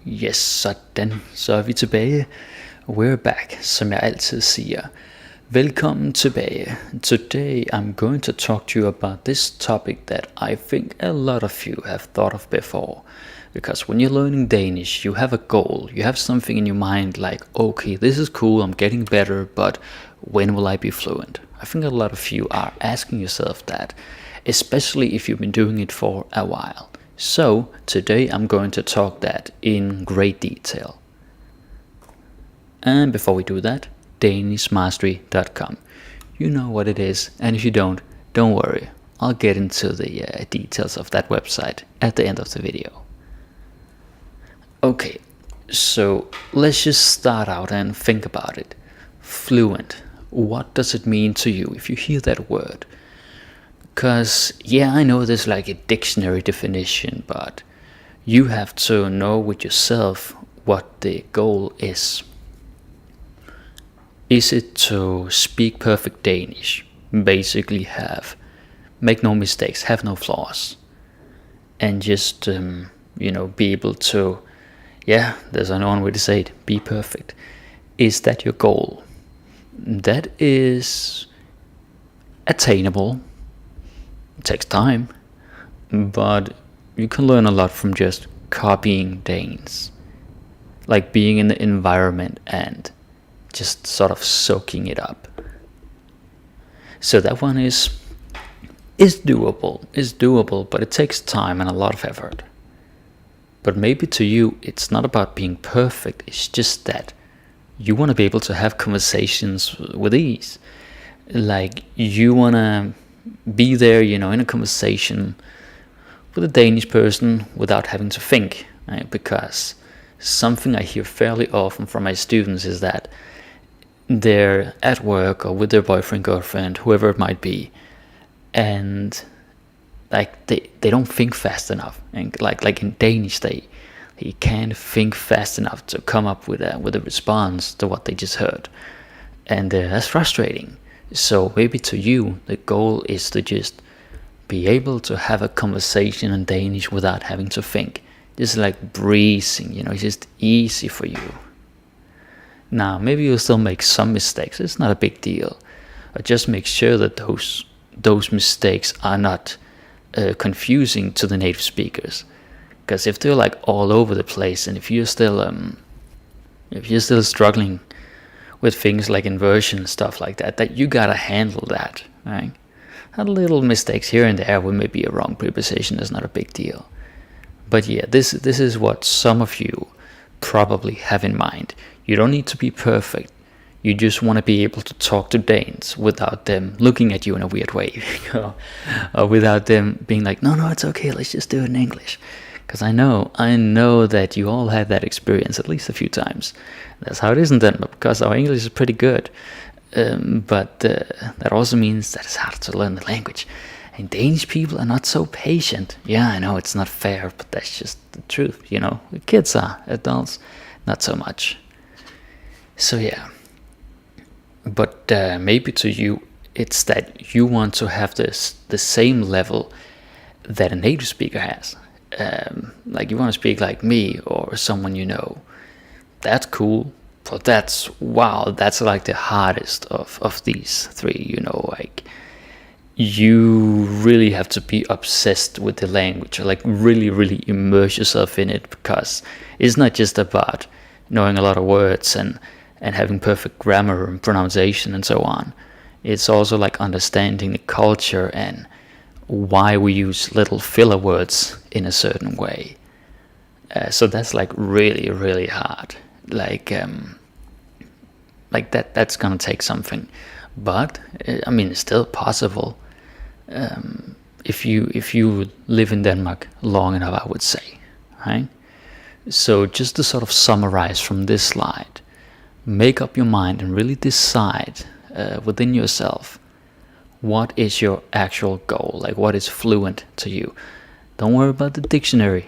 Yes, sådan. Så er vi tilbage. We're back, som jeg altid siger. Velkommen tilbage. Today I'm going to talk to you about this topic that I think a lot of you have thought of before. Because when you're learning Danish, you have a goal. You have something in your mind like, okay, this is cool, I'm getting better, but when will I be fluent? I think a lot of you are asking yourself that, especially if you've been doing it for a while. So today I'm going to talk that in great detail. And before we do that, danishmastery.com. You know what it is, and if you don't worry. I'll get into the details of that website at the end of the video. Okay, so let's just start out and think about it. Fluent. What does it mean to you if you hear that word? Because, yeah, I know there's like a dictionary definition, but you have to know with yourself what the goal is. Is it to speak perfect Danish? Basically make no mistakes, have no flaws, and just, be able to, there's only one way to say it, be perfect. Is that your goal? That is attainable. It takes time, but you can learn a lot from just copying Danes, like being in the environment and just sort of soaking it up. So that one is doable, but it takes time and a lot of effort. But maybe to you it's not about being perfect, it's just that you want to be able to have conversations with ease. Like you want to be there, in a conversation with a Danish person without having to think, right? Because something I hear fairly often from my students is that they're at work or with their boyfriend, girlfriend, whoever it might be, and like they don't think fast enough, and like in Danish they can't think fast enough to come up with a response to what they just heard, and that's frustrating. So maybe to you the goal is to just be able to have a conversation in Danish without having to think, just like breezing, it's just easy for you. Now maybe you'll still make some mistakes, it's not a big deal, but just make sure that those mistakes are not confusing to the native speakers. Because if they're like all over the place, and if you're still struggling with things like inversion and stuff like that you gotta handle that, right? A little mistakes here and there with maybe a wrong preposition is not a big deal. But yeah, this is what some of you probably have in mind. You don't need to be perfect. You just want to be able to talk to Danes without them looking at you in a weird way, or without them being like, no, it's okay, let's just do it in English. Because I know that you all had that experience at least a few times. That's how it is in Denmark, because our English is pretty good. But that also means that it's hard to learn the language. And Danish people are not so patient. Yeah, I know it's not fair, but that's just the truth, The kids are, adults, not so much. So yeah. But maybe to you, it's that you want to have the same level that a native speaker has. Like you want to speak like me or someone you know. That's cool, but that's like the hardest of these three, like you really have to be obsessed with the language, or like really, really immerse yourself in it, because it's not just about knowing a lot of words and having perfect grammar and pronunciation and so on. It's also like understanding the culture and why we use little filler words in a certain way. So that's like really, really hard. Like that's gonna take something, but it's still possible. If you live in Denmark long enough, I would say, right? So just to sort of summarize from this slide, make up your mind and really decide within yourself, what is your actual goal? Like what is fluent to you? Don't worry about the dictionary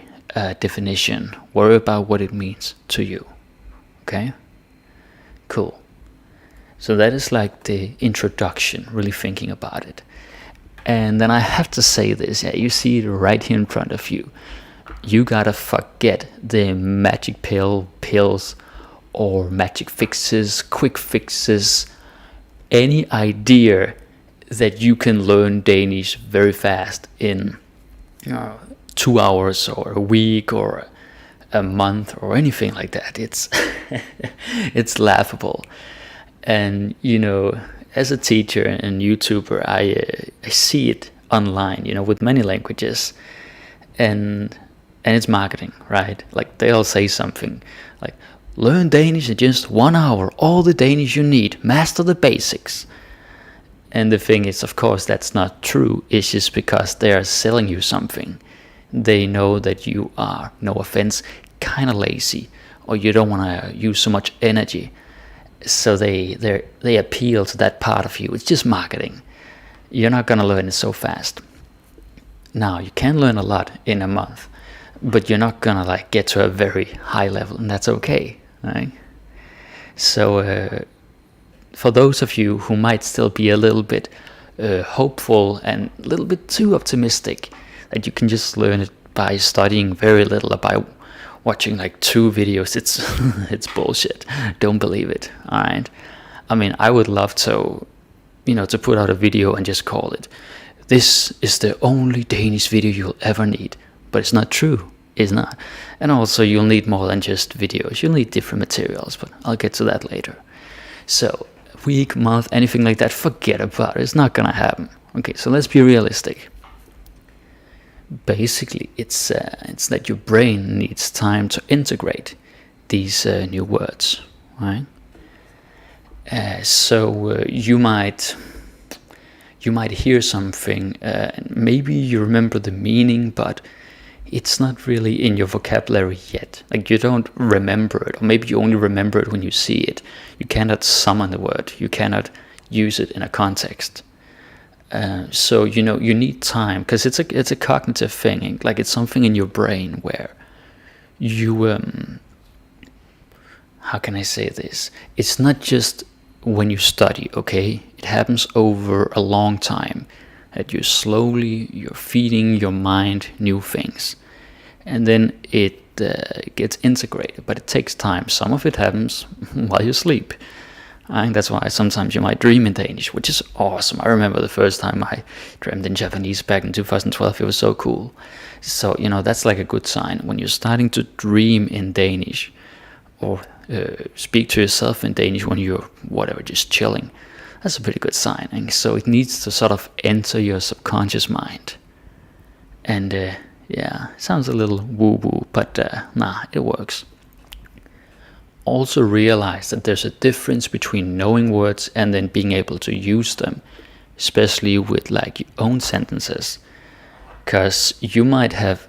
definition. Worry about what it means to you. Okay? Cool. So that is like the introduction, really thinking about it. And then I have to say this, you see it right here in front of you. you gotta forget the magic pills or magic fixes, quick fixes, any idea that you can learn Danish very fast in 2 hours or a week or a month or anything like that. It's it's laughable. And as a teacher and YouTuber, I see it online, with many languages, and it's marketing, right? Like they'll say something like, learn Danish in just 1 hour, all the Danish you need, master the basics. And the thing is, of course, that's not true. It's just because they are selling you something. They know that you are, no offense, kind of lazy, or you don't want to use so much energy. So they appeal to that part of you. It's just marketing. You're not going to learn it so fast. Now, you can learn a lot in a month, but you're not going to get to a very high level, and that's okay, right? So for those of you who might still be a little bit hopeful and a little bit too optimistic that you can just learn it by studying very little, or by watching 2 videos, it's bullshit. Don't believe it. All right. I mean, I would love to to put out a video and just call it, this is the only Danish video you'll ever need. But it's not true. It's not. And also, you'll need more than just videos. You'll need different materials, but I'll get to that later. So week, month, anything like that, forget about it. It's not gonna happen. Okay, so let's be realistic. Basically, it's that your brain needs time to integrate these new words, right? So you might hear something, maybe you remember the meaning, but it's not really in your vocabulary yet. You don't remember it, or maybe you only remember it when you see it. You cannot summon the word. You cannot use it in a context. So you need time, because it's a cognitive thing. It's something in your brain where you how can I say this? It's not just when you study, okay? It happens over a long time, that you're feeding your mind new things, and then it gets integrated. But it takes time. Some of it happens while you sleep. I think that's why sometimes you might dream in Danish, which is awesome. I remember the first time I dreamed in Japanese back in 2012. It was so cool. So that's a good sign when you're starting to dream in Danish, or speak to yourself in Danish when you're just chilling. That's a pretty good sign. And so it needs to sort of enter your subconscious mind. And it sounds a little woo-woo, but it works. Also realize that there's a difference between knowing words and then being able to use them, especially with your own sentences. Because you might have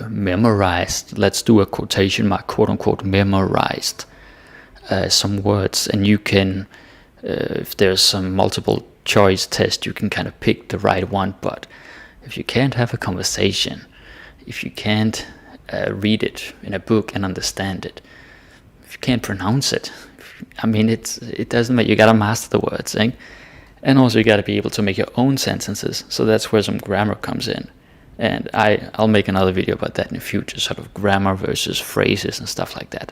memorized, let's do a quotation mark, quote unquote, memorized some words, and you can, if there's some multiple choice test, you can kind of pick the right one. But if you can't have a conversation, if you can't read it in a book and understand it, if you can't pronounce it, it doesn't matter. You gotta master the words, eh? And also you gotta be able to make your own sentences. So that's where some grammar comes in. And I'll make another video about that in the future, sort of grammar versus phrases and stuff like that.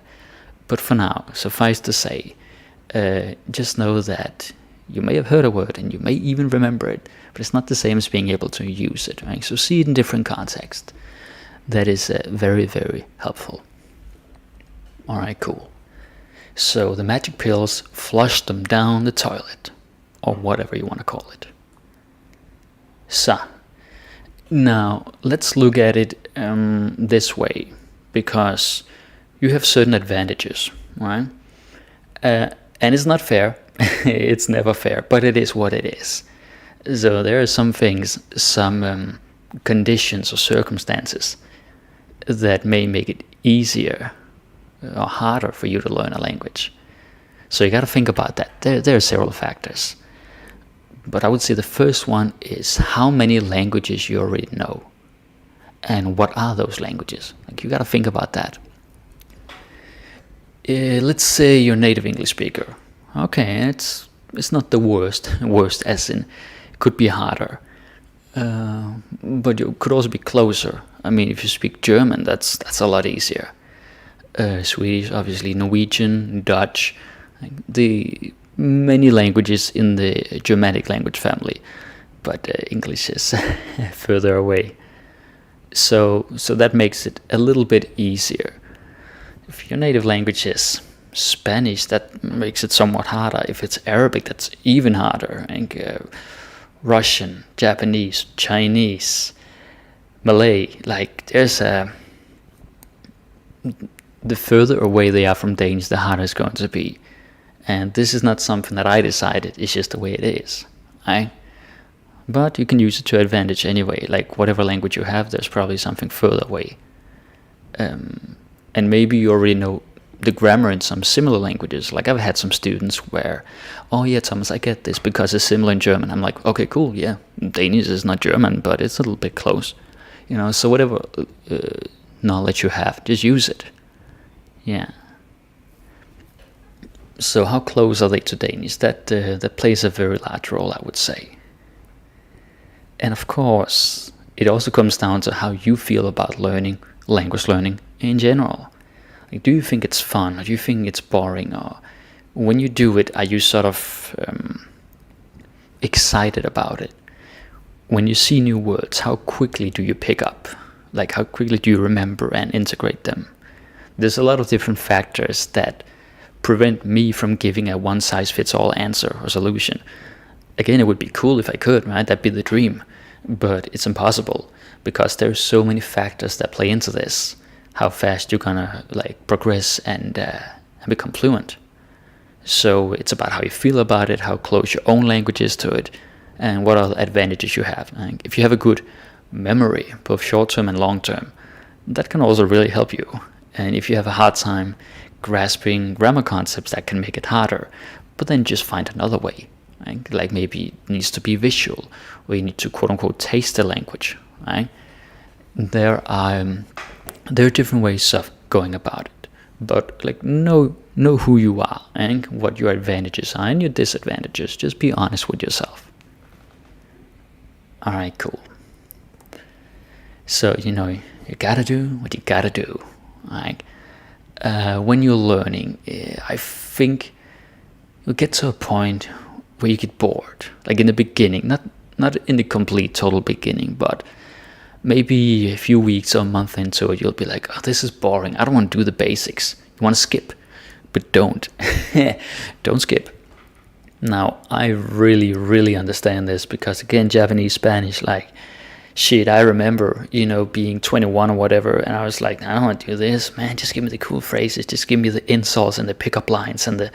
But for now, suffice to say, just know that you may have heard a word and you may even remember it, but it's not the same as being able to use it, right? So see it in different contexts. That is very, very helpful. Alright, cool. So the magic pills flush them down the toilet, or whatever you want to call it. So, now let's look at it this way, because you have certain advantages, right? And it's not fair. It's never fair, but it is what it is. So there are some things, some conditions or circumstances that may make it easier or harder for you to learn a language. So you got to think about that. There are several factors. But I would say the first one is how many languages you already know. And what are those languages? You got to think about that. Let's say you're a native English speaker. Okay, it's not the worst as in it could be harder. but you could also be closer. I mean, if you speak German, that's a lot easier. Swedish, obviously, Norwegian, Dutch, the many languages in the Germanic language family, but English is further away. So that makes it a little bit easier. If your native language is Spanish, that makes it somewhat harder. If it's Arabic, that's even harder. And Russian, Japanese, Chinese, Malay, like there's the further away they are from Danish, the harder it's going to be. And this is not something that I decided, it's just the way it is, right? But you can use it to advantage anyway. Like whatever language you have, there's probably something further away. And maybe you already know the grammar in some similar languages. Like I've had some students where, oh yeah, Thomas, I get this because it's similar in German. I'm like, okay, cool, yeah, Danish is not German, but it's a little bit close. So whatever knowledge you have, just use it. Yeah. So how close are they to Danish? That plays a very large role, I would say. And of course, it also comes down to how you feel about language learning in general. Like, do you think it's fun, or do you think it's boring, or when you do it, are you sort of excited about it? When you see new words, how quickly do you pick up? Like, how quickly do you remember and integrate them? There's a lot of different factors that prevent me from giving a one-size-fits-all answer or solution. Again, it would be cool if I could, right? That'd be the dream. But it's impossible because there's so many factors that play into this. How fast you're gonna progress and become fluent. So it's about how you feel about it, how close your own language is to it, and what other advantages you have. And if you have a good memory, both short-term and long-term, that can also really help you. And if you have a hard time grasping grammar concepts, that can make it harder. But then just find another way. Right? Like maybe it needs to be visual, or you need to quote-unquote taste the language. Right? There are different ways of going about it. But know who you are and what your advantages are and your disadvantages. Just be honest with yourself. Alright, cool. So, you gotta do what you gotta do. Right? When you're learning, I think you'll get to a point where you get bored. Like in the beginning, not in the complete total beginning, but maybe a few weeks or a month into it, you'll be like, oh, this is boring. I don't want to do the basics. You want to skip, but don't. Don't skip. Now, I really, really understand this because, again, Japanese, Spanish, shit, I remember, being 21 or whatever, and I was like, I don't want to do this, man. Just give me the cool phrases. Just give me the insults and the pickup lines and the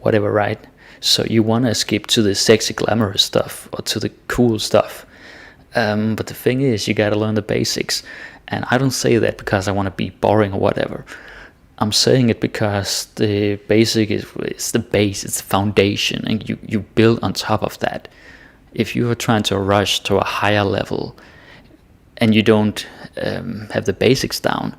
whatever, right? So you want to skip to the sexy, glamorous stuff or to the cool stuff. But the thing is, you gotta learn the basics. And I don't say that because I want to be boring or whatever. I'm saying it because the basic is the base, it's the foundation, and you build on top of that. If you are trying to rush to a higher level and you don't have the basics down,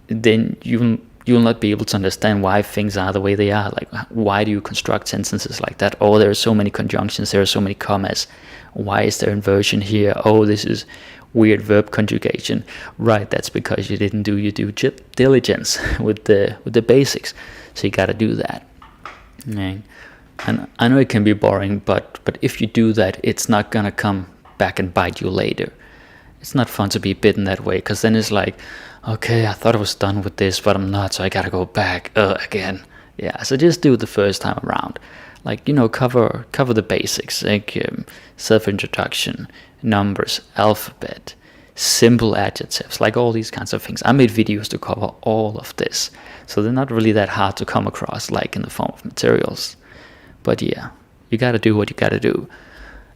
then you'll not be able to understand why things are the way they are. Like, why do you construct sentences like that? Oh, there are so many conjunctions, there are so many commas. Why is there inversion here? Oh, this is weird verb conjugation. Right, that's because you didn't do your due diligence with the basics. So you got to do that. And I know it can be boring, but if you do that, it's not gonna come back and bite you later. It's not fun to be bitten that way, because then it's like, okay, I thought I was done with this, but I'm not, so I gotta go back again. Yeah, so just do it the first time around. Cover the basics, self-introduction, numbers, alphabet, simple adjectives, all these kinds of things. I made videos to cover all of this, so they're not really that hard to come across, in the form of materials. But yeah, you gotta do what you gotta do,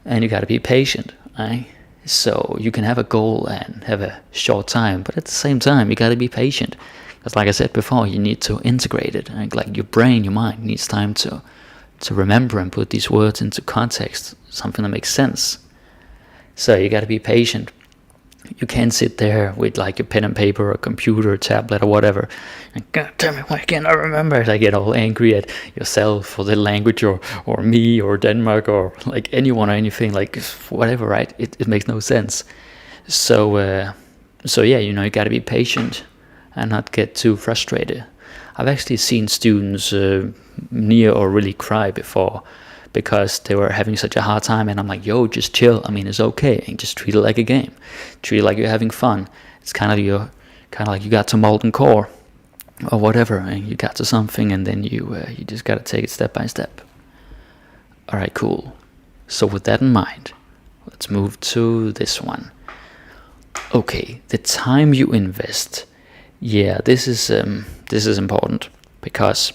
and you gotta be patient, right? So you can have a goal and have a short time, but at the same time, you gotta be patient. Because like I said before, you need to integrate it. Like your brain, your mind needs time to remember and put these words into context, something that makes sense. So you gotta be patient. You can't sit there with like a pen and paper or a computer or tablet or whatever and, God damn it, why can't I remember it? I get all angry at yourself or the language or me or Denmark or like anyone or anything, like whatever, right? It makes no sense. So yeah, you got to be patient and not get too frustrated. I've actually seen students near or really cry before because they were having such a hard time, and I'm like, yo, just chill. I mean, it's okay, and just treat it like a game. Treat it like you're having fun. It's kind of like you got to molten core or whatever, and you got to something, and then you just got to take it step by step. All right, cool. So with that in mind, let's move to this one. Okay, the time you invest. Yeah, this is important because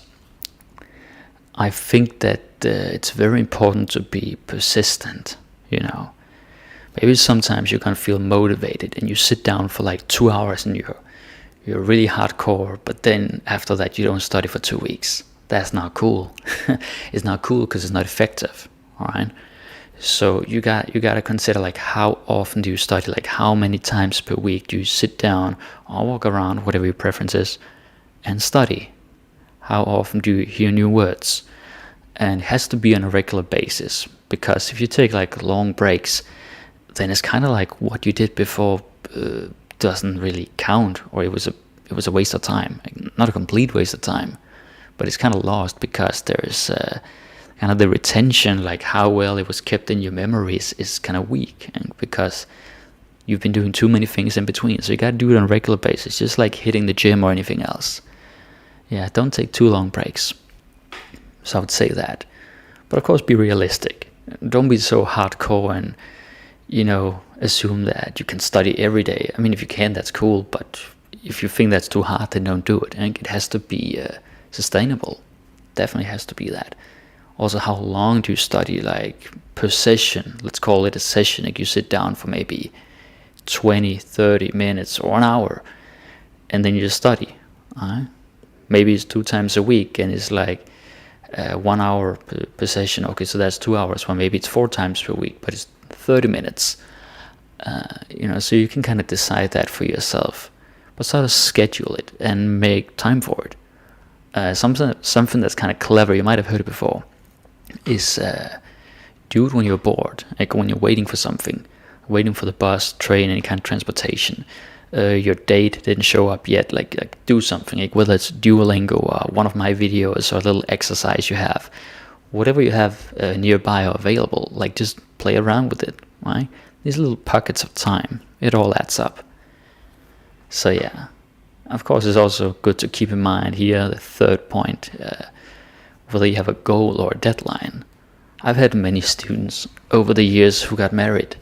I think that it's very important to be persistent. Maybe sometimes you can feel motivated and you sit down for like 2 hours and you're really hardcore, but then after that you don't study for 2 weeks. That's not cool. It's not cool because it's not effective. All right. So you got to consider like how often do you study, like how many times per week do you sit down or walk around, whatever your preference is, and study. How often do you hear new words? And it has to be on a regular basis, because if you take like long breaks, then it's kind of like what you did before doesn't really count, or it was a waste of time. Not a complete waste of time, but it's kind of lost because there's kind of the retention, like how well it was kept in your memories, is kind of weak, and because you've been doing too many things in between. So you got to do it on a regular basis, just like hitting the gym or anything else. Yeah, don't take too long breaks. So I would say that. But of course, be realistic. Don't be so hardcore and, assume that you can study every day. I mean, if you can, that's cool. But if you think that's too hard, then don't do it. And it has to be sustainable. Definitely has to be that. Also, how long do you study? Like per session, let's call it a session. Like you sit down for maybe 20, 30 minutes or an hour, and then you just study. Maybe it's 2 times a week, and it's like 1 hour per session. Okay, so that's 2 hours. Well, maybe it's 4 times per week, but it's 30 minutes. So you can kind of decide that for yourself, but sort of schedule it and make time for it. Something that's kind of clever, you might have heard it before, is do it when you're bored, like when you're waiting for something, waiting for the bus, train, any kind of transportation. Your date didn't show up yet, like do something, like whether it's Duolingo or one of my videos or a little exercise you have, whatever you have nearby or available, like just play around with it, right? These little pockets of time, it all adds up. So yeah, of course it's also good to keep in mind here, the third point, whether you have a goal or a deadline. I've had many students over the years who got married,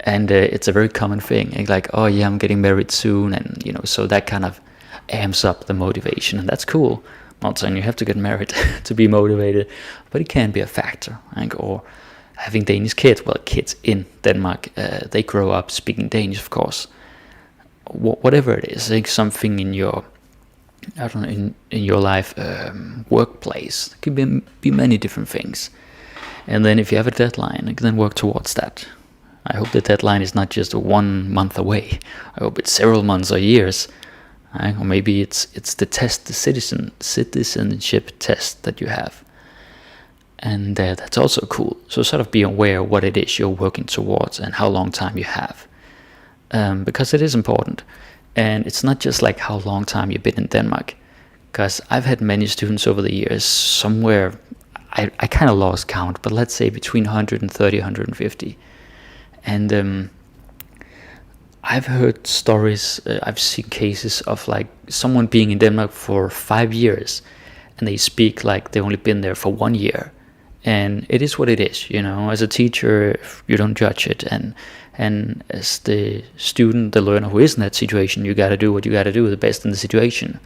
and it's a very common thing, like, oh yeah, I'm getting married soon, and so that kind of amps up the motivation, and that's cool. I'm not saying you have to get married to be motivated, but it can be a factor. Or having Danish kids, well, kids in Denmark, they grow up speaking Danish, of course. Whatever it is, like something in your, I don't know, in your life, workplace, it can be many different things. And then if you have a deadline, you can then work towards that. I hope the deadline is not just 1 month away. I hope it's several months or years. Or maybe it's the test, the citizenship test that you have. And that's also cool. So sort of be aware of what it is you're working towards and how long time you have. Because it is important. And it's not just like how long time you've been in Denmark. Because I've had many students over the years, somewhere, I kind of lost count, but let's say between 130, 150. And I've heard stories, I've seen cases of like someone being in Denmark for 5 years, and they speak like they've only been there for 1 year. And it is what it is, as a teacher, you don't judge it. And as the student, the learner who is in that situation, you got to do what you got to do, the best in the situation.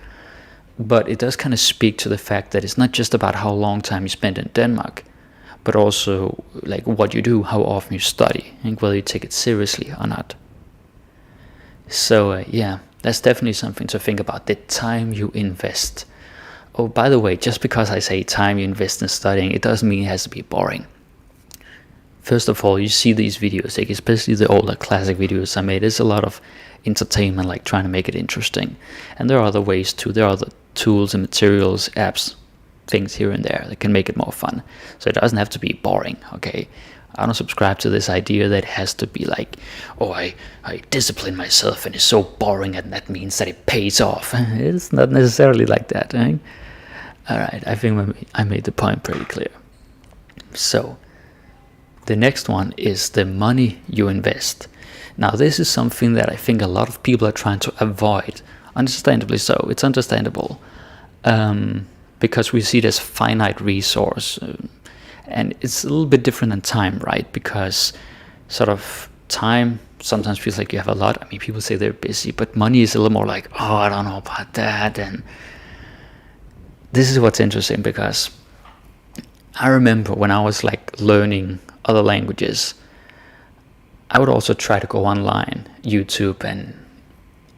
But it does kind of speak to the fact that it's not just about how long time you spend in Denmark, but also like what you do, how often you study, and whether you take it seriously or not. So yeah, that's definitely something to think about, the time you invest. Oh, by the way, just because I say time you invest in studying, it doesn't mean it has to be boring. first of all, you see these videos, like especially the older classic videos I made, there's a lot of entertainment, like trying to make it interesting. And there are other ways too. There are other tools and materials, apps, things here and there that can make it more fun. So it doesn't have to be boring, okay? I don't subscribe to this idea that it has to be like, oh, I discipline myself and it's so boring and that means that it pays off. It's not necessarily like that, right? Alright, I think I made the point pretty clear. So, the next one is the money you invest. Now, this is something that I think a lot of people are trying to avoid. Understandably so. It's understandable. Because we see this finite resource. And it's a little bit different than time, right? Because sort of time sometimes feels like you have a lot. I mean, people say they're busy, but money is a little more like, oh, I don't know about that. And this is what's interesting, because I remember when I was like learning other languages, I would also try to go online, YouTube, and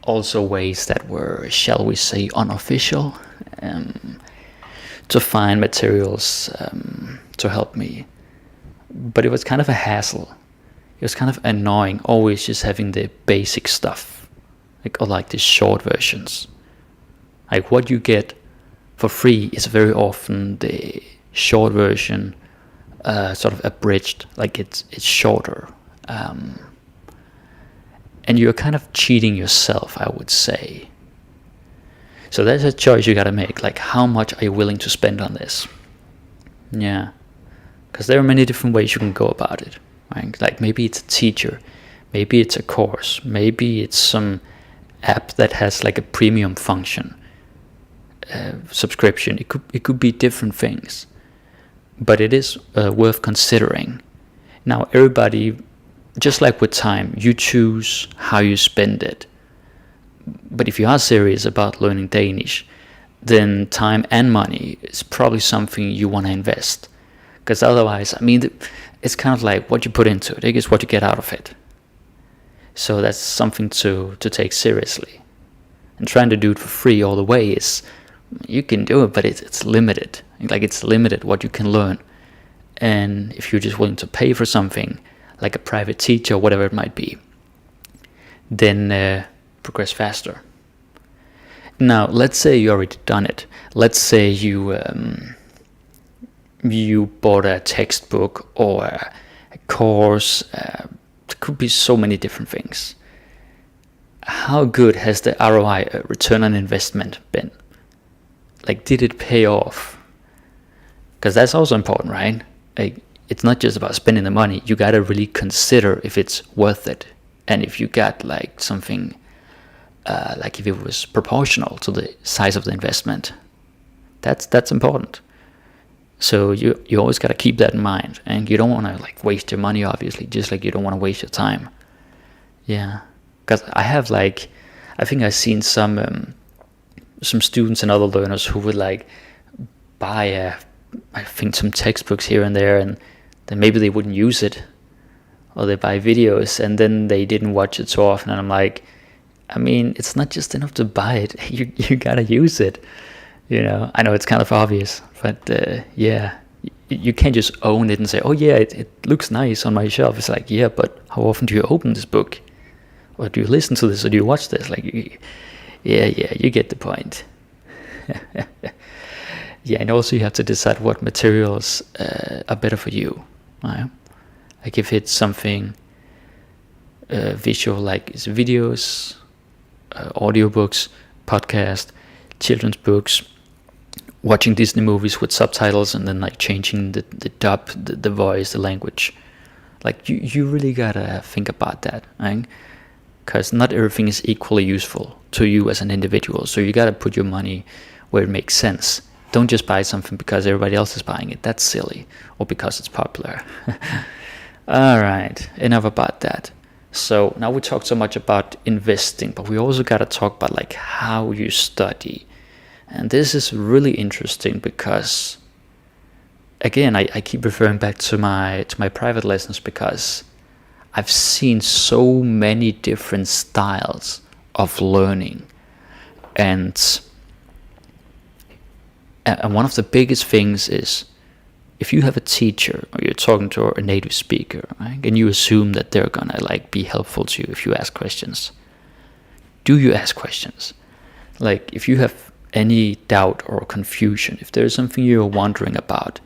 also ways that were, shall we say, unofficial, to find materials to help me. But it was kind of a hassle. It was kind of annoying, always just having the basic stuff, like the short versions. Like what you get for free is very often the short version, sort of abridged, like it's shorter. And you're kind of cheating yourself, I would say. So that's a choice you gotta make, like how much are you willing to spend on this? Yeah, because there are many different ways you can go about it, right? Like maybe it's a teacher, maybe it's a course, maybe it's some app that has like a premium function, subscription. It could be different things, but it is worth considering. Now everybody, just like with time, you choose how you spend it. But if you are serious about learning Danish, then time and money is probably something you want to invest. Because otherwise, I mean, it's kind of like what you put into it, I guess what you get out of it. So that's something to take seriously. And trying to do it for free all the way is, you can do it, but it's limited. Like it's limited what you can learn. And if you're just willing to pay for something, like a private teacher or whatever it might be, then progress faster. Now, let's say you already done it. Let's say you bought a textbook or a course. It could be so many different things. How good has the ROI, return on investment, been? Like, did it pay off? Because that's also important, right? Like, it's not just about spending the money. You gotta really consider if it's worth it, and if you got like something, like if it was proportional to the size of the investment. That's important. So you always gotta keep that in mind, and you don't want to like waste your money, obviously, just like you don't want to waste your time. Yeah, because I think I've seen some students and other learners who would like buy I think some textbooks here and there, and then maybe they wouldn't use it, or they buy videos and then they didn't watch it so often. And I'm like, I mean, it's not just enough to buy it. You gotta use it. You know, I know it's kind of obvious, but yeah, you can't just own it and say, oh yeah, it looks nice on my shelf. It's like, yeah, but how often do you open this book, or do you listen to this, or do you watch this? Like, yeah, you get the point. Yeah, and also you have to decide what materials are better for you. Right? Like if it's something visual, like it's videos, audiobooks, podcast, children's books, watching Disney movies with subtitles, and then like changing the dub, the voice, the language. Like you really gotta think about that, right? Because not everything is equally useful to you as an individual. So you gotta put your money where it makes sense. Don't just buy something because everybody else is buying it. That's silly. Or because it's popular. Alright, enough about that. So now we talked so much about investing, but we also got to talk about like how you study. And this is really interesting because, again, I keep referring back to my private lessons, because I've seen so many different styles of learning. And one of the biggest things is if you have a teacher or you're talking to a native speaker, right, and you assume that they're gonna like be helpful to you if you ask questions, do you ask questions? Like if you have any doubt or confusion, if there's something you're wondering about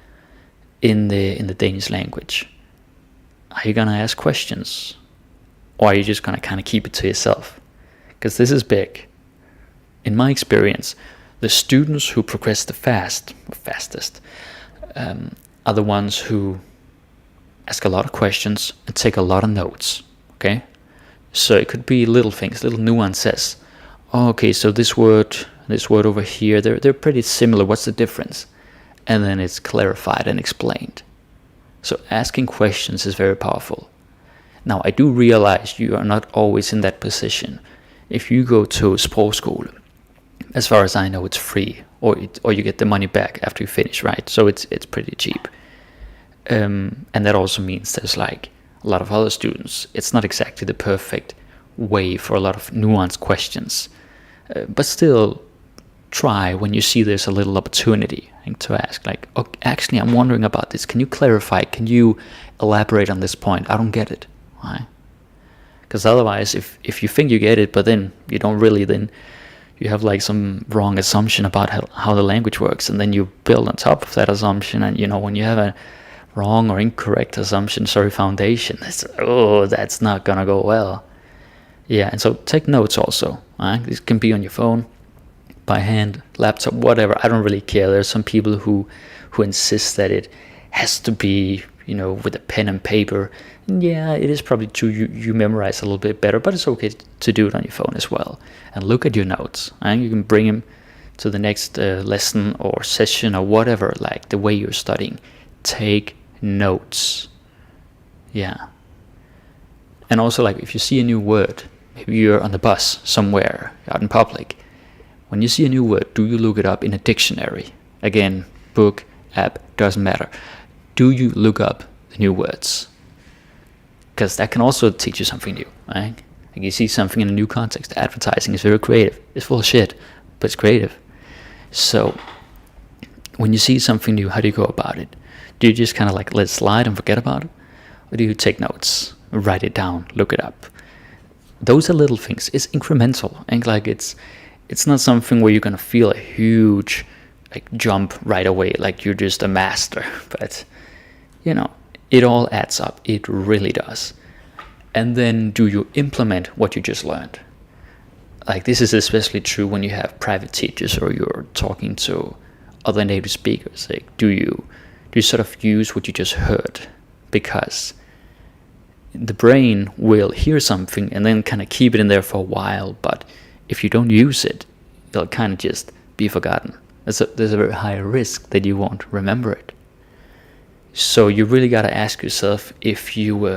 in the Danish language, are you gonna ask questions, or are you just gonna kind of keep it to yourself? Because this is big. In my experience, the students who progress the fastest are the ones who ask a lot of questions and take a lot of notes. Okay, so it could be little things, little nuances. Oh, okay, so this word over here, they're pretty similar. What's the difference? And then it's clarified and explained. So asking questions is very powerful. Now, I do realize you are not always in that position. If you go to sprogskole, as far as I know, it's free, or you get the money back after you finish, right? So it's pretty cheap. And that also means there's like a lot of other students. It's not exactly the perfect way for a lot of nuanced questions, but still try when you see there's a little opportunity to ask, like, oh, actually I'm wondering about this, can you clarify, can you elaborate on this point, I don't get it, right? Because otherwise if you think you get it but then you don't really, then you have like some wrong assumption about how the language works, and then you build on top of that assumption, and when you have a wrong or incorrect assumption, foundation, that's not gonna go well. Yeah, and so take notes also, right? This can be on your phone, by hand, laptop, whatever. I don't really care. There's some people who insist that it has to be, with a pen and paper. And yeah, it is probably true. You memorize a little bit better, but it's okay to do it on your phone as well. And look at your notes. And you can bring them to the next lesson or session or whatever, like the way you're studying. Take notes. Yeah. And also, like, if you see a new word, maybe you're on the bus somewhere out in public. When you see a new word, do you look it up in a dictionary? Again, book, app, doesn't matter. Do you look up the new words? Because that can also teach you something new, right? Like you see something in a new context. Advertising is very creative. It's full of shit, but it's creative. So when you see something new, how do you go about it? Do you just kind of like let it slide and forget about it? Or do you take notes, write it down, look it up? Those are little things. It's incremental, and like it's not something where you're gonna feel a huge jump right away, like you're just a master. But it all adds up. It really does. And then do you implement what you just learned? Like this is especially true when you have private teachers or you're talking to other native speakers. Like do you sort of use what you just heard? Because the brain will hear something and then kind of keep it in there for a while, but if you don't use it, it'll kind of just be forgotten. There's a very high risk that you won't remember it. So you really got to ask yourself if you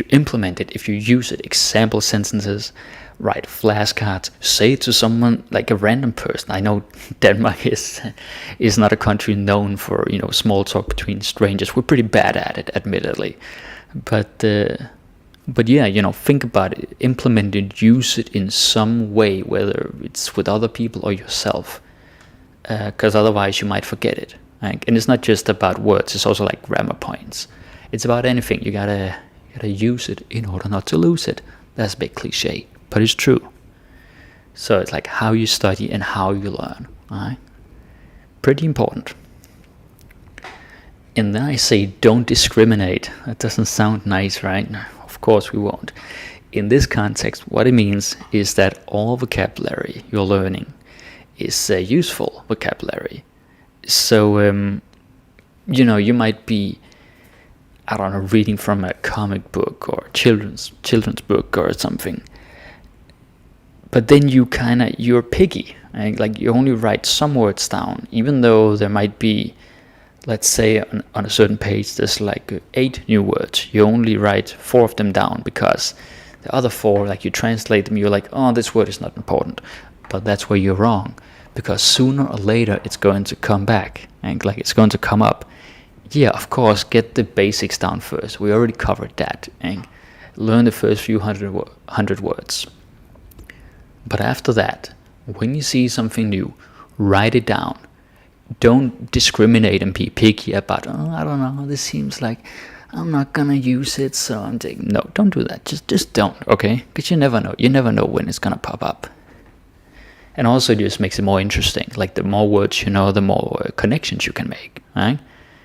implement it, if you use it. Example sentences, write flashcards, say it to someone, like a random person. I know Denmark is not a country known for small talk between strangers. We're pretty bad at it, admittedly, but yeah, think about it, implement it, use it in some way, whether it's with other people or yourself, because otherwise you might forget it. Right? And it's not just about words, it's also like grammar points. It's about anything. You gotta use it in order not to lose it. That's a bit cliche, but it's true. So it's like how you study and how you learn. Right? Pretty important. And then I say don't discriminate. That doesn't sound nice, right? Of course we won't. In this context, what it means is that all vocabulary you're learning is useful vocabulary. So, you might be, I don't know, reading from a comic book or children's book or something. But then you're picky. Right? Like you only write some words down, even though there might be, let's say on a certain page there's like 8 new words. You only write 4 of them down because the other 4, like you translate them, you're like, oh, this word is not important. But that's where you're wrong, because sooner or later it's going to come back and like it's going to come up. Yeah, of course, get the basics down first. We already covered that, and learn the first few hundred words. But after that, when you see something new, write it down. don't discriminate and be picky about, I don't know, this seems like I'm not gonna use it, so I'm taking. No, don't do that. Just don't, okay? Because you never know. You never know when it's gonna pop up. And also, it just makes it more interesting. Like, the more words you know, the more connections you can make, right?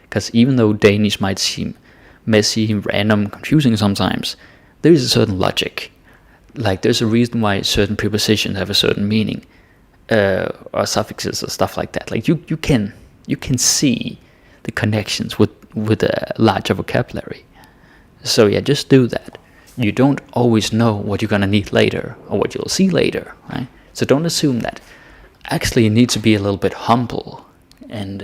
Because even though Danish might seem messy, random, confusing sometimes, there is a certain logic. Like, there's a reason why certain prepositions have a certain meaning, or suffixes or stuff like that. Like, you can see the connections with a larger vocabulary. So yeah, just do that. You don't always know what you're gonna need later or what you'll see later, right? So don't assume that. Actually, you need to be a little bit humble, and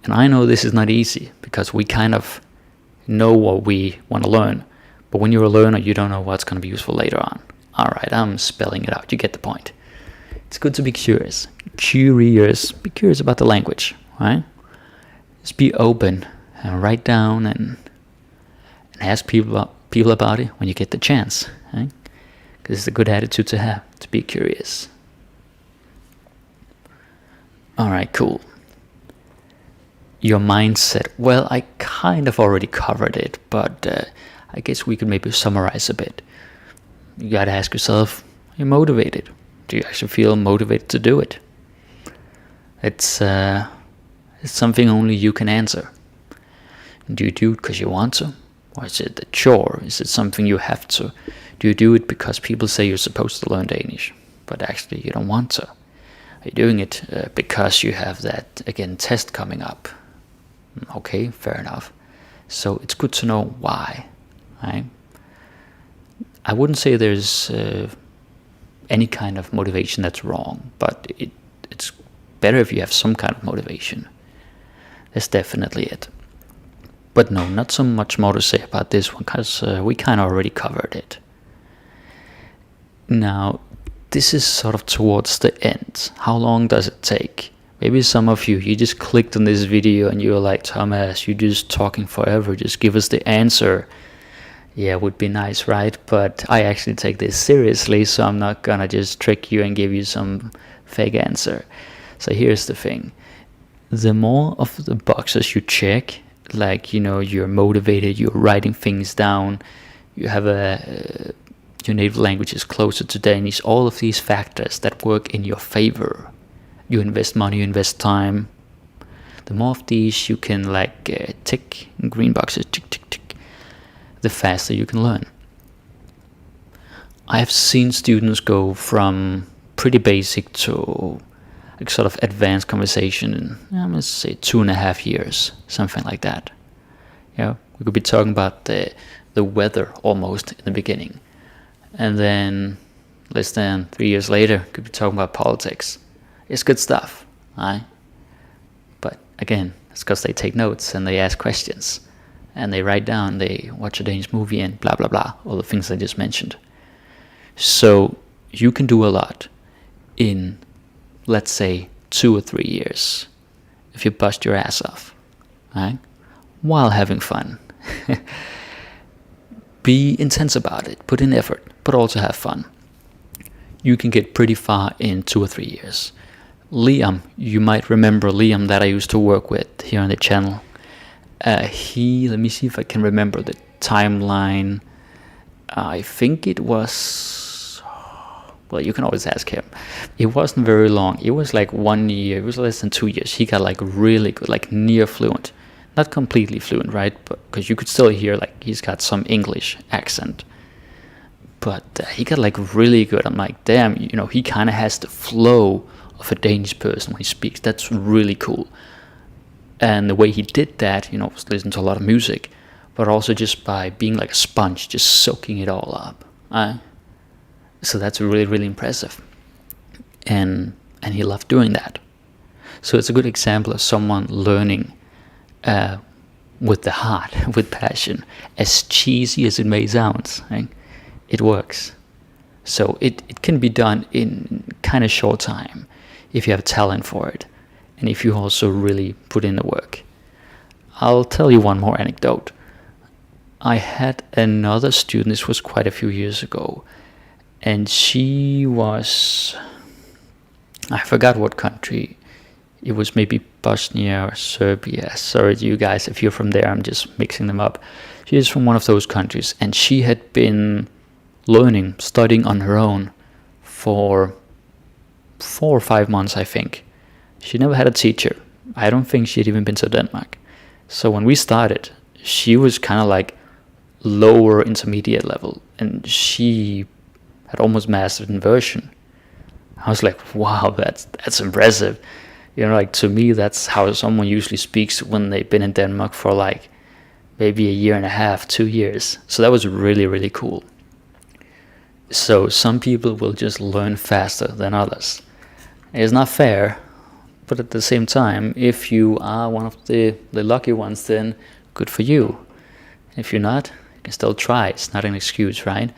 and I know this is not easy because we kind of know what we want to learn, but when you're a learner, you don't know what's going to be useful later on. All right, I'm spelling it out. You get the point. It's good to be curious. Be curious about the language, right? Just be open and write down and ask people about it when you get the chance, right? Because it's a good attitude to have, to be curious. All right, cool. Your mindset. Well, I kind of already covered it, but I guess we could maybe summarize a bit. You gotta ask yourself, are you motivated? Do you actually feel motivated to do it? It's something only you can answer. Do you do it because you want to? Or is it a chore? Is it something you have to? Do you do it because people say you're supposed to learn Danish, but actually you don't want to? Are you doing it because you have that, again, test coming up? Okay, fair enough. So it's good to know why, right? I wouldn't say there's any kind of motivation that's wrong, but it's better if you have some kind of motivation. That's definitely it. But no, not so much more to say about this one, because we kind of already covered it. Now, this is sort of towards the end. How long does it take? Maybe some of you just clicked on this video and you're like, Thomas, you're just talking forever, just give us the answer. Yeah, it would be nice, right? But I actually take this seriously, so I'm not gonna just trick you and give you some fake answer. So here's the thing. The more of the boxes you check, like, you're motivated, you're writing things down, you have your native language is closer to Danish, all of these factors that work in your favor. You invest money, you invest time. The more of these you can tick in green boxes, tick, tick, tick, the faster you can learn. I have seen students go from pretty basic to sort of advanced conversation in, I'm going to say 2.5 years, something like that. We could be talking about the weather almost in the beginning. And then less than 3 years later, could be talking about politics. It's good stuff, right? But again, it's because they take notes and they ask questions and they write down, they watch a Danish movie and blah, blah, blah, all the things I just mentioned. So you can do a lot in, let's say, 2 or 3 years if you bust your ass off, right? While having fun. Be intense about it, put in effort, but also have fun. You can get pretty far in 2 or 3 years. Liam, you might remember Liam that I used to work with here on the channel. Let me see if I can remember the timeline. I think it was, well, you can always ask him. It wasn't very long. It was like 1 year. It was less than 2 years. He got really good, near fluent. Not completely fluent, right? But because you could still hear he's got some English accent. But he got really good. I'm like, damn, he kind of has the flow of a Danish person when he speaks. That's really cool. And the way he did that, was listen to a lot of music, but also just by being like a sponge, just soaking it all up. So that's really, really impressive. And he loved doing that. So it's a good example of someone learning with the heart, with passion. As cheesy as it may sound, right? It works. So it can be done in kind of short time if you have talent for it, and if you also really put in the work. I'll tell you one more anecdote. I had another student, this was quite a few years ago, and she was I forgot what country. It was maybe Bosnia or Serbia. Sorry to you guys if you're from there, I'm just mixing them up. She is from one of those countries, and she had been studying on her own for 4 or 5 months, I think. She never had a teacher. I don't think she had even been to Denmark. So when we started, she was kind of like lower intermediate level, and she had almost mastered inversion. I was like, wow, that's impressive. Like, to me, that's how someone usually speaks when they've been in Denmark for like maybe a year and a half, 2 years. So that was really, really cool. So some people will just learn faster than others. It's not fair, but at the same time, if you are one of the lucky ones, then good for you. If you're not, you can still try. It's not an excuse, right?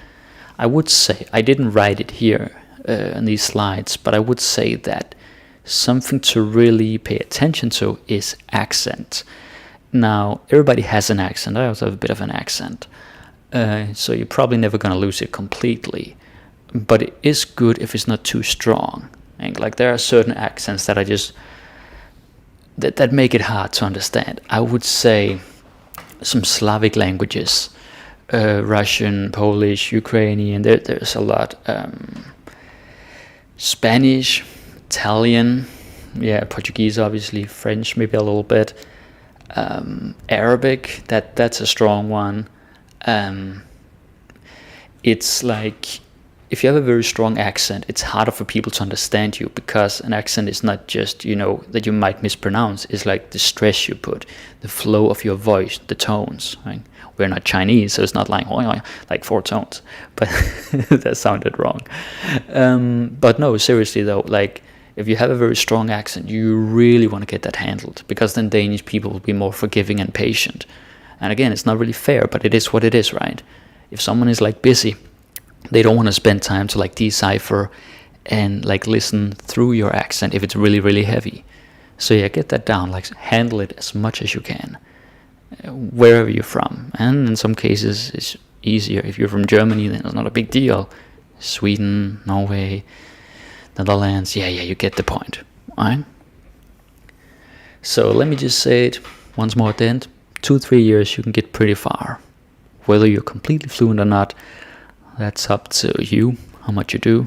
I would say, I didn't write it here in these slides, but I would say that something to really pay attention to is accent. Now, everybody has an accent. I also have a bit of an accent. So you're probably never going to lose it completely. But it is good if it's not too strong. And like, there are certain accents that are just that make it hard to understand. I would say some Slavic languages, Russian, Polish, Ukrainian, there's a lot. Spanish, Italian, Portuguese obviously, French maybe a little bit, Arabic, that's a strong one. It's like, if you have a very strong accent, it's harder for people to understand you, because an accent is not just, that you might mispronounce. It's like the stress you put, the flow of your voice, the tones, right? We're not Chinese, so it's not like 4 tones, but that sounded wrong. But no, seriously though, like, if you have a very strong accent, you really want to get that handled, because then Danish people will be more forgiving and patient. And again, it's not really fair, but it is what it is, right? If someone is like busy, they don't want to spend time to like decipher and like listen through your accent if it's really, really heavy. So get that down, like handle it as much as you can, wherever you're from. And in some cases it's easier. If you're from Germany, then it's not a big deal. Sweden, Norway, Netherlands, you get the point, alright? So let me just say it once more then, 2-3 years you can get pretty far. Whether you're completely fluent or not, that's up to you, how much you do.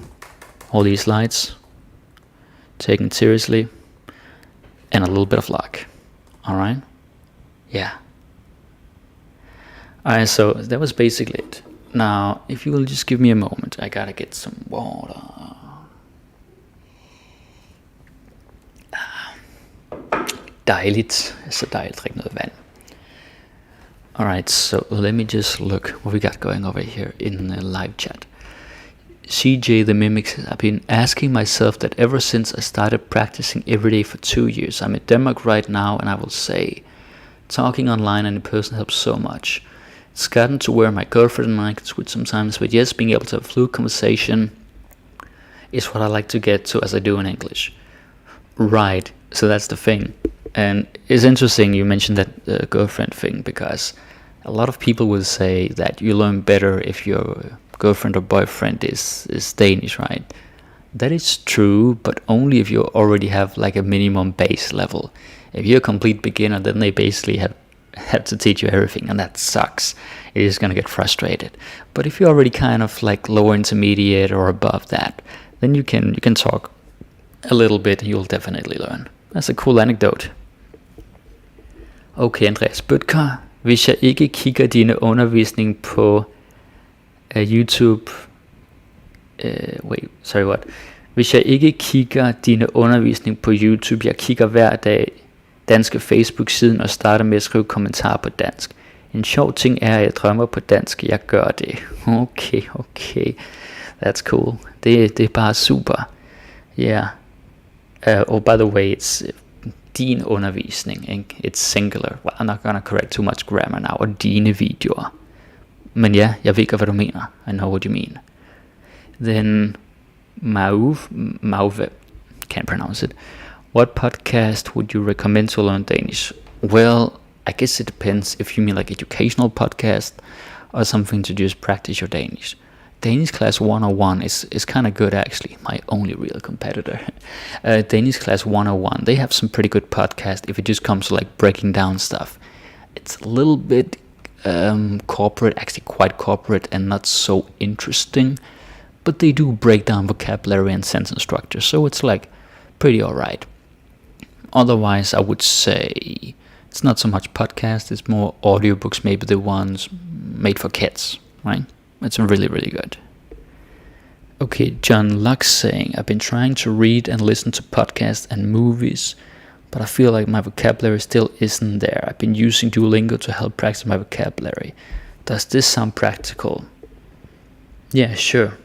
All these slides, taking it seriously, and a little bit of luck, alright? Yeah. Alright, so that was basically it. Now, if you will just give me a moment, I gotta get some water. Dejligt. Så dejligt at drikke noget vand. Alright, so let me just look what we got going over here in the live chat. CJ the Mimics, I've been asking myself that ever since I started practicing every day for 2 years. I'm in Denmark right now, and I will say, talking online and in person helps so much. It's gotten to where my girlfriend and I can switch sometimes, but yes, being able to have a fluid conversation is what I like to get to as I do in English. Right, so that's the thing. And it's interesting you mentioned that girlfriend thing, because a lot of people will say that you learn better if your girlfriend or boyfriend is Danish, right? That is true, but only if you already have like a minimum base level. If you're a complete beginner, then they basically have to teach you everything, and that sucks. It is going to get frustrated. But if you're already kind of like lower intermediate or above that, then you can talk a little bit, and you'll definitely learn. That's a cool anecdote. Okay, Andreas Bødker, hvis jeg ikke kigger dine undervisning på YouTube... Hvis jeg ikke kigger dine undervisning på YouTube, jeg kigger hver dag danske Facebook-siden og starter med at skrive kommentarer på dansk. En sjov ting er, at jeg drømmer på dansk, jeg gør det. Okay. That's cool. Det er bare super. Yeah. Oh, by the way, it's din undervisning, ikke? It's singular. Well, I'm not gonna correct too much grammar now. Og dine videoer. Men ja, jeg ved ikke, hvad du mener. I know what you mean. Then Mauve, can't pronounce it. What podcast would you recommend to learn Danish? Well, I guess it depends if you mean like educational podcast or something to just practice your Danish. Danish Class 101 is kind of good, actually. My only real competitor. Danish Class 101, they have some pretty good podcast if it just comes to like breaking down stuff. It's a little bit corporate, actually quite corporate, and not so interesting, but they do break down vocabulary and sentence structure, so it's like pretty alright. Otherwise, I would say it's not so much podcast, it's more audiobooks, maybe the ones made for kids, right? It's really, really good. Okay, John Luck saying, I've been trying to read and listen to podcasts and movies, but I feel like my vocabulary still isn't there. I've been using Duolingo to help practice my vocabulary. Does this sound practical? Yeah, sure.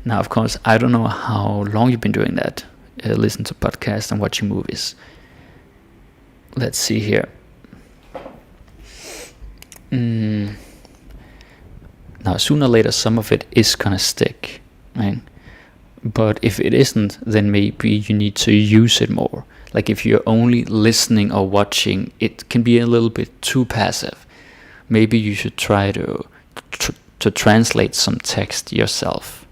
Now, of course, I don't know how long you've been doing that. Listen to podcasts and watching movies. Let's see here. Now, sooner or later, some of it is gonna stick, right? But if it isn't, then maybe you need to use it more. Like if you're only listening or watching, it can be a little bit too passive. Maybe you should try to translate some text yourself,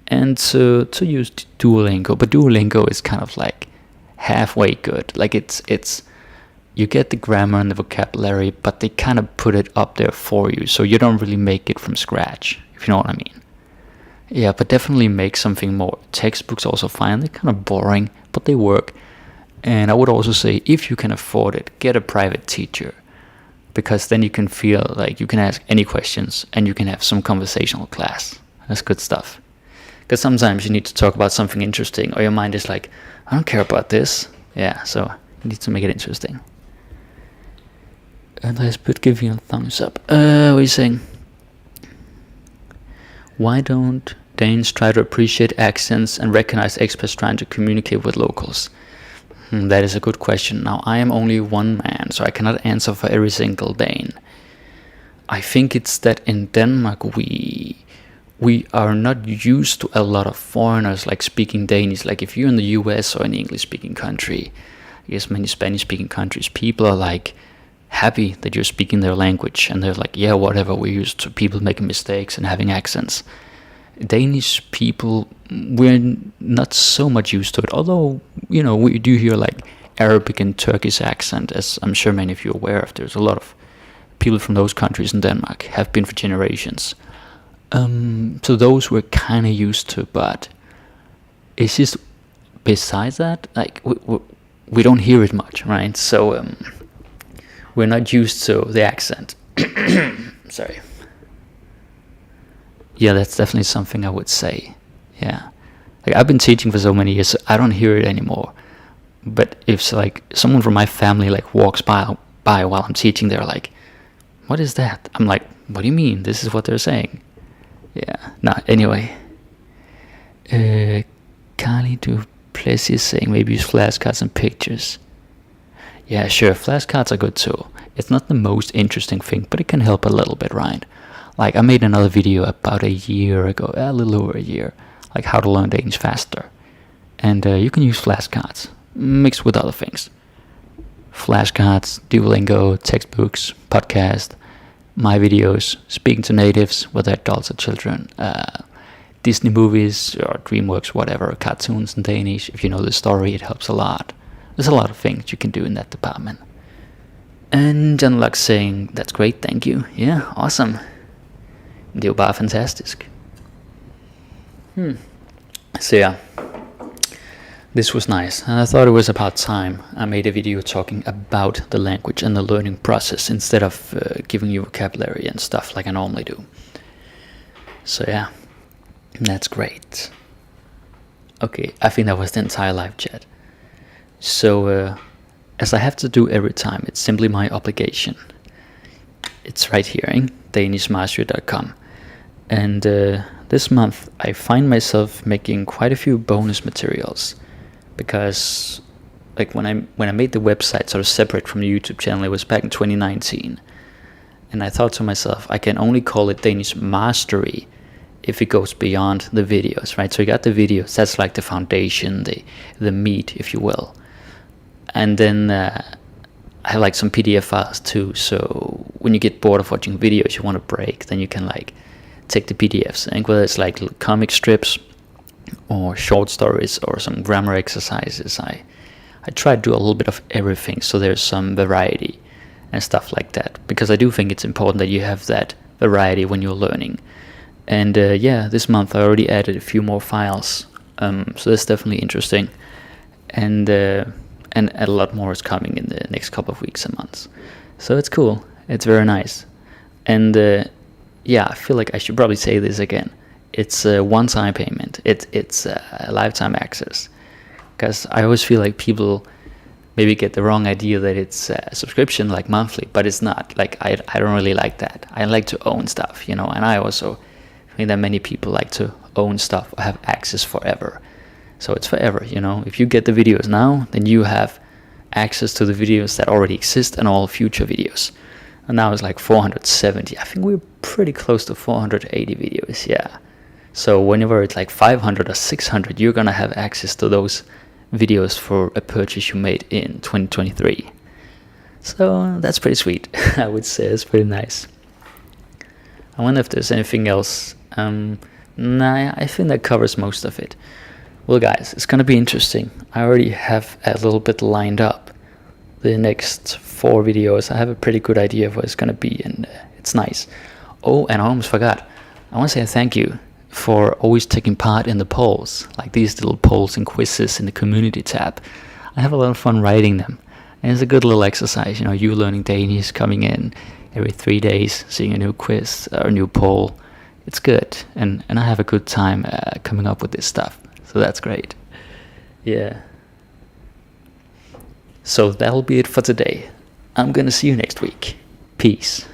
and to use Duolingo. But Duolingo is kind of like halfway good. Like it's you get the grammar and the vocabulary, but they kind of put it up there for you, so you don't really make it from scratch, if you know what I mean. Yeah, but definitely make something more. Textbooks also fine, they're kind of boring, but they work. And I would also say, if you can afford it, get a private teacher, because then you can feel like you can ask any questions and you can have some conversational class. That's good stuff. Because sometimes you need to talk about something interesting, or your mind is like, I don't care about this. Yeah, so you need to make it interesting. Andreas Bødt giving a thumbs up. What are you saying? Why don't Danes try to appreciate accents and recognize experts trying to communicate with locals? That is a good question. Now, I am only one man, so I cannot answer for every single Dane. I think it's that in Denmark we are not used to a lot of foreigners like speaking Danish. Like if you're in the US or an English-speaking country, I guess many Spanish-speaking countries, people are like happy that you're speaking their language, and they're like, yeah, whatever, we're used to people making mistakes and having accents. Danish people, we're not so much used to it, although, you know, we do hear like Arabic and Turkish accent, as I'm sure many of you are aware of. There's a lot of people from those countries in Denmark, have been for generations. So those we're kind of used to, but it's just, besides that, like, we don't hear it much, right? So, we're not used to the accent. Sorry. Yeah, that's definitely something I would say. Yeah. Like I've been teaching for so many years, so I don't hear it anymore. But if like someone from my family like walks by while I'm teaching, they're like, what is that? I'm like, what do you mean? This is what they're saying. Yeah. No, anyway. Carly Duplessis is saying maybe use flashcards and pictures. Yeah, sure, flashcards are good too. It's not the most interesting thing, but it can help a little bit, right? Like I made another video about a year ago, a little over a year, like how to learn Danish faster. And you can use flashcards, mixed with other things. Flashcards, Duolingo, textbooks, podcast, my videos, speaking to natives, whether adults or children, Disney movies or DreamWorks, whatever, cartoons in Danish. If you know the story, it helps a lot. There's a lot of things you can do in that department. And John Luck saying, that's great, thank you. Yeah, awesome. Det er jo bare fantastisk. So yeah, this was nice, and I thought it was about time I made a video talking about the language and the learning process instead of giving you vocabulary and stuff like I normally do. So yeah, that's great. Okay, I think that was the entire live chat. So as I have to do every time, it's simply my obligation. It's right here, danishmastery.com. And this month I find myself making quite a few bonus materials, because like when I made the website sort of separate from the YouTube channel, it was back in 2019, and I thought to myself, I can only call it Danish Mastery if it goes beyond the videos, right? So you got the videos, that's like the foundation, the meat, if you will. And then I have like some PDF files too, so when you get bored of watching videos, you want a break, then you can like take the PDFs, and whether it's like little comic strips or short stories or some grammar exercises, I try to do a little bit of everything, so there's some variety and stuff like that, because I do think it's important that you have that variety when you're learning. And yeah, this month I already added a few more files, so that's definitely interesting, and a lot more is coming in the next couple of weeks and months, so it's cool, it's very nice. And yeah, I feel like I should probably say this again, it's a one-time payment, it's a lifetime access, because I always feel like people maybe get the wrong idea that it's a subscription like monthly, but it's not. Like I don't really like that. I like to own stuff, and I also think that many people like to own stuff or have access forever. So it's forever, if you get the videos now, then you have access to the videos that already exist and all future videos. And now it's like 470. I think we're pretty close to 480 videos, yeah. So whenever it's like 500 or 600, you're gonna have access to those videos for a purchase you made in 2023. So that's pretty sweet. I would say it's pretty nice. I wonder if there's anything else. Nah, I think that covers most of it. Well guys, it's gonna be interesting. I already have a little bit lined up the next 4 videos. I have a pretty good idea of what it's gonna be, and it's nice. Oh, and I almost forgot, I want to say thank you for always taking part in the polls, like these little polls and quizzes in the community tab. I have a lot of fun writing them, and it's a good little exercise, you learning Danish, coming in every 3 days, seeing a new quiz or a new poll. It's good, and I have a good time coming up with this stuff, so that's great. Yeah. So that'll be it for today. I'm gonna see you next week. Peace.